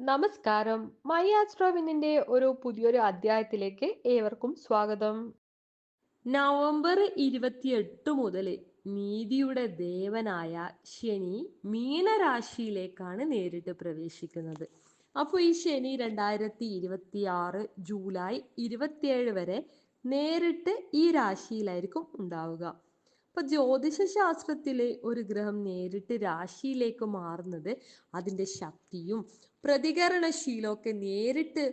നമസ്കാരം. മൈ ആസ്ട്രോവിനിന്റെ ഒരു പുതിയൊരു അധ്യായത്തിലേക്ക് ഏവർക്കും സ്വാഗതം. നവംബർ 28 മുതൽ നീതിയുടെ ദേവനായ ശനി മീനരാശിയിലേക്കാണ് നേരിട്ട് പ്രവേശിക്കുന്നത്. അപ്പോൾ ഈ ശനി 2026 ജൂലൈ 27 വരെ നേരിട്ട് ഈ രാശിയിലായിരിക്കും ഉണ്ടാവുക. അപ്പൊ ജ്യോതിഷ ശാസ്ത്രത്തിലെ ഒരു ഗ്രഹം നേരിട്ട് രാശിയിലേക്ക് മാറുന്നത് അതിൻ്റെ ശക്തിയും പ്രതികരണശീലമൊക്കെ നേരിട്ട്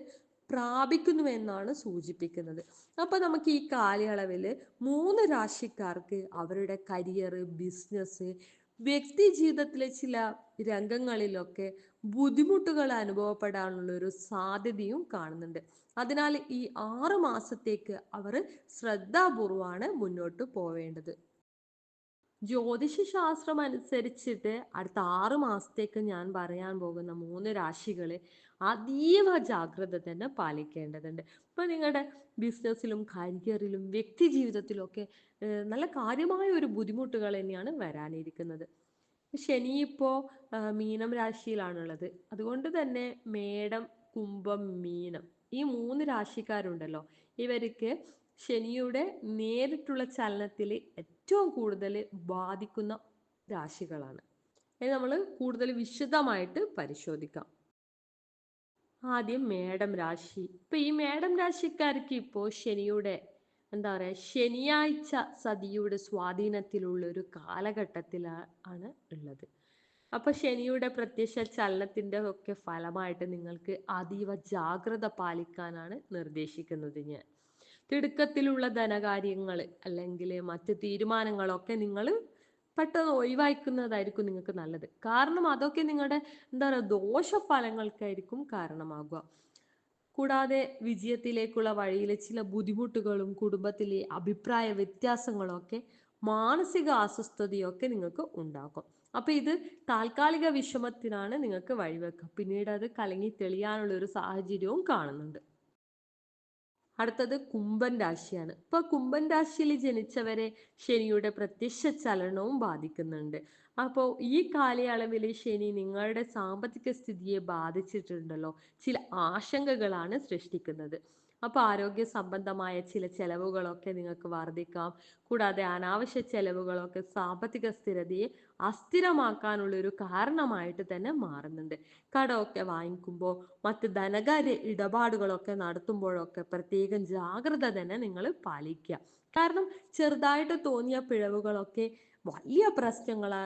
പ്രാപിക്കുന്നുവെന്നാണ് സൂചിപ്പിക്കുന്നത്. അപ്പൊ നമുക്ക് ഈ കാലയളവിൽ 3 രാശിക്കാർക്ക് അവരുടെ കരിയർ, ബിസിനസ്, വ്യക്തി ജീവിതത്തിലെ ചില രംഗങ്ങളിലൊക്കെ ബുദ്ധിമുട്ടുകൾ അനുഭവപ്പെടാനുള്ള ഒരു സാധ്യതയും കാണുന്നുണ്ട്. അതിനാൽ ഈ 6 മാസത്തേക്ക് അവർ ശ്രദ്ധാപൂർവമാണ് മുന്നോട്ട് പോവേണ്ടത്. ജ്യോതിഷ ശാസ്ത്രം അനുസരിച്ചിട്ട് അടുത്ത 6 മാസത്തേക്ക് ഞാൻ പറയാൻ പോകുന്ന 3 രാശികള് അതീവ ജാഗ്രത തന്നെ പാലിക്കേണ്ടതുണ്ട്. ഇപ്പൊ നിങ്ങളുടെ ബിസിനസ്സിലും കരിയറിലും വ്യക്തി ജീവിതത്തിലും ഒക്കെ നല്ല കാര്യമായ ഒരു ബുദ്ധിമുട്ടുകൾ തന്നെയാണ് വരാനിരിക്കുന്നത്. ശനി ഇപ്പോ മീനം രാശിയിലാണുള്ളത്. അതുകൊണ്ട് തന്നെ മേടം, കുംഭം, മീനം ഈ 3 രാശിക്കാരുണ്ടല്ലോ, ഇവർക്ക് ശനിയുടെ നേരിട്ടുള്ള ചലനത്തിൽ ഏറ്റവും കൂടുതൽ ബാധിക്കുന്ന രാശികളാണ്. ഇത് നമ്മൾ കൂടുതൽ വിശദമായിട്ട് പരിശോധിക്കാം. ആദ്യം മേടം രാശി. ഇപ്പൊ ഈ മേടം രാശിക്കാർക്ക് ഇപ്പോൾ ശനിയുടെ എന്താ പറയുക, ശനിയാഴ്ച സതിയുടെ സ്വാധീനത്തിലുള്ള ഒരു കാലഘട്ടത്തിലാണ് ഉള്ളത്. അപ്പൊ ശനിയുടെ പ്രത്യക്ഷ ചലനത്തിന്റെ ഒക്കെ ഫലമായിട്ട് നിങ്ങൾക്ക് അതീവ ജാഗ്രത പാലിക്കാനാണ് നിർദ്ദേശിക്കുന്നത് ഞാൻ. തിടുക്കത്തിലുള്ള ധനകാര്യങ്ങൾ അല്ലെങ്കിൽ മറ്റ് തീരുമാനങ്ങളൊക്കെ നിങ്ങൾ പെട്ടെന്ന് ഒഴിവാക്കുന്നതായിരിക്കും നിങ്ങൾക്ക് നല്ലത്. കാരണം അതൊക്കെ നിങ്ങളുടെ എന്താ പറയുക, ദോഷഫലങ്ങൾക്കായിരിക്കും കാരണമാകുക. കൂടാതെ വിജയത്തിലേക്കുള്ള വഴിയിലെ ചില ബുദ്ധിമുട്ടുകളും കുടുംബത്തിലെ അഭിപ്രായ വ്യത്യാസങ്ങളും ഒക്കെ മാനസിക അസ്വസ്ഥതയൊക്കെ നിങ്ങൾക്ക് ഉണ്ടാക്കും. അപ്പൊ ഇത് താൽക്കാലിക വിഷമത്തിനാണ് നിങ്ങൾക്ക് വഴിവെക്കുക. പിന്നീട് അത് കലങ്ങി തെളിയാനുള്ള ഒരു സാഹചര്യവും കാണുന്നുണ്ട്. അടുത്തത് കുംഭൻ രാശിയാണ്. ഇപ്പൊ കുംഭൻ രാശിയിൽ ജനിച്ചവരെ ശനിയുടെ പ്രത്യക്ഷ ചലനവും ബാധിക്കുന്നുണ്ട്. അപ്പോൾ ഈ കാലയളവിൽ ശനി നിങ്ങളുടെ സാമ്പത്തിക സ്ഥിതിയെ ബാധിച്ചിട്ടുണ്ടല്ലോ, ചില ആശങ്കകളാണ് സൃഷ്ടിക്കുന്നത്. അപ്പൊ ആരോഗ്യ സംബന്ധമായ ചില ചെലവുകളൊക്കെ നിങ്ങൾക്ക് വർദ്ധിക്കാം. കൂടാതെ അനാവശ്യ ചെലവുകളൊക്കെ സാമ്പത്തിക സ്ഥിരതയെ അസ്ഥിരമാക്കാനുള്ള ഒരു കാരണമായിട്ട് തന്നെ മാറുന്നുണ്ട്. കടമൊക്കെ വാങ്ങിക്കുമ്പോൾ മറ്റ് ധനകാര്യ ഇടപാടുകളൊക്കെ നടത്തുമ്പോഴൊക്കെ പ്രത്യേകം ജാഗ്രത തന്നെ നിങ്ങൾ പാലിക്കുക. കാരണം ചെറുതായിട്ട് തോന്നിയ പിഴവുകളൊക്കെ വലിയ പ്രശ്നങ്ങളെ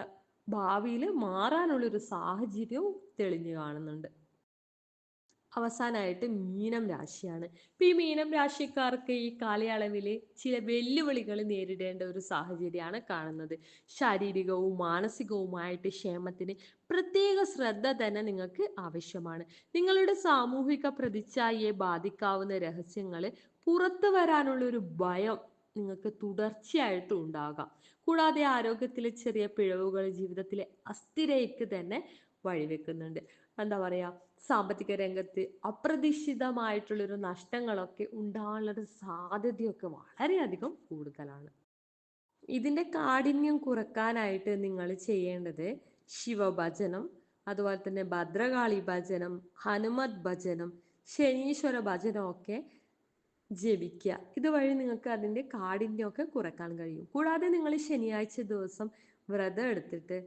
ഭാവിയിൽ മാറാനുള്ളൊരു സാഹചര്യവും തെളിഞ്ഞു കാണുന്നുണ്ട്. അവസാനമായിട്ട് മീനം രാശിയാണ്. ഇപ്പൊ ഈ മീനം രാശിക്കാർക്ക് ഈ കാലയളവിൽ ചില വെല്ലുവിളികൾ നേരിടേണ്ട ഒരു സാഹചര്യമാണ് കാണുന്നത്. ശാരീരികവും മാനസികവുമായിട്ട് ക്ഷേമത്തിന് പ്രത്യേക ശ്രദ്ധ തന്നെ നിങ്ങൾക്ക് ആവശ്യമാണ്. നിങ്ങളുടെ സാമൂഹിക പ്രതിച്ഛായയെ ബാധിക്കാവുന്ന രഹസ്യങ്ങൾ പുറത്തു വരാനുള്ള ഒരു ഭയം നിങ്ങൾക്ക് തുടർച്ചയായിട്ട് ഉണ്ടാകാം. കൂടാതെ ആരോഗ്യത്തിലെ ചെറിയ പിഴവുകൾ ജീവിതത്തിലെ അസ്ഥിരതയ്ക്ക് തന്നെ വഴിവെക്കുന്നുണ്ട്. എന്താ പറയാ, സാമ്പത്തിക രംഗത്ത് അപ്രതീക്ഷിതമായിട്ടുള്ളൊരു നഷ്ടങ്ങളൊക്കെ ഉണ്ടാകാനുള്ള സാധ്യതയൊക്കെ വളരെയധികം കൂടുതലാണ്. ഇതിന്റെ കാഠിന്യം കുറക്കാനായിട്ട് നിങ്ങൾ ചെയ്യേണ്ടത് ശിവഭജനം, അതുപോലെ തന്നെ ഭദ്രകാളി ഭജനം, ഹനുമത് ഭജനം, ശനീശ്വര ഭജനം ഒക്കെ ജപിക്കുക. ഇതുവഴി നിങ്ങൾക്ക് അതിന്റെ കാഠിന്യമൊക്കെ കുറക്കാൻ കഴിയും. കൂടാതെ നിങ്ങൾ ശനിയാഴ്ച ദിവസം വ്രതം എടുത്തിട്ട്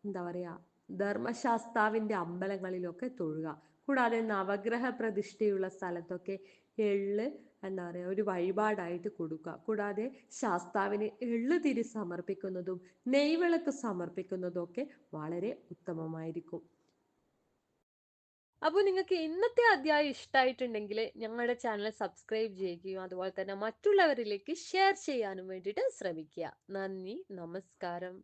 എന്താ പറയാ, ധർമ്മശാസ്താവിന്റെ അമ്പലങ്ങളിലൊക്കെ തൊഴുക. കൂടാതെ നവഗ്രഹ പ്രതിഷ്ഠയുള്ള സ്ഥലത്തൊക്കെ എള്ള് എന്താ പറയാ, ഒരു വഴിപാടായിട്ട് കൊടുക്കുക. കൂടാതെ ശാസ്താവിന് എള്ള് തിരി സമർപ്പിക്കുന്നതും നെയ്വിളക്ക് സമർപ്പിക്കുന്നതും ഒക്കെ വളരെ ഉത്തമമായിരിക്കും. അപ്പോൾ നിങ്ങൾക്ക് ഇന്നത്തെ അധ്യായം ഇഷ്ടമായിട്ടുണ്ടെങ്കിൽ ഞങ്ങളുടെ ചാനൽ സബ്സ്ക്രൈബ് ചെയ്യുകയും അതുപോലെ തന്നെ മറ്റുള്ളവരിലേക്ക് ഷെയർ ചെയ്യാനും വേണ്ടിയിട്ട് ശ്രമിക്കുക. നന്ദി, നമസ്കാരം.